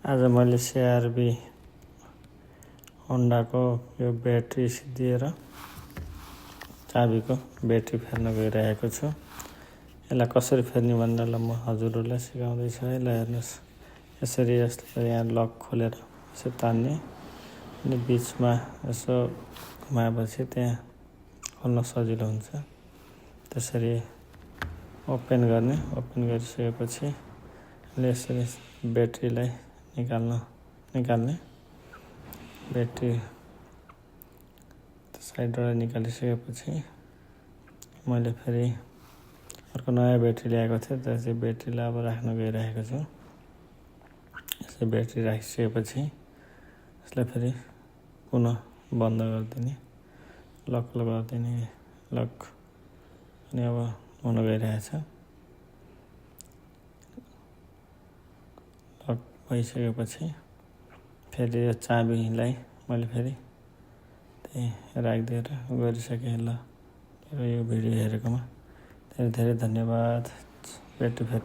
आज मैले CRV होन्डाको यो ब्याट्री दिएर चाबीको ब्याट्री फेर्न गइरहेको छु। यसलाई कसरी फेर्ने भनेर म हजुरहरूलाई सिकाउँदैछु है। ल हेर्नुहोस्, यसरी यसलाई यहाँ लक खोलेर यसो तान्ने अनि बिचमा यसो घुमाएपछि त्यहाँ खोल्न सजिलो हुन्छ। त्यसरी ओपन गर्ने, ओपन गरिसकेपछि यसरी ब्याट्रीलाई निकाल्ने ब्याट्री साइडबाट निकालिसकेपछि मैले फेरि अर्को नयाँ ब्याट्री ल्याएको थिएँ। त्यसै ब्याट्रीलाई अब राख्न गइरहेको छु। यसै ब्याट्री राखिसकेपछि यसलाई फेरि पुनः बन्द गरिदिने, लक गरिदिने, लक अनि अब हुन गइरहेछ। लक भइसकेपछि फेरि यो चाबीलाई मैले फेरि त्यही राखिदिएर गरिसकेँ। ल यो भिडियो हेरेकोमा धेरै धेरै धन्यवाद। ब्याट्री फेरि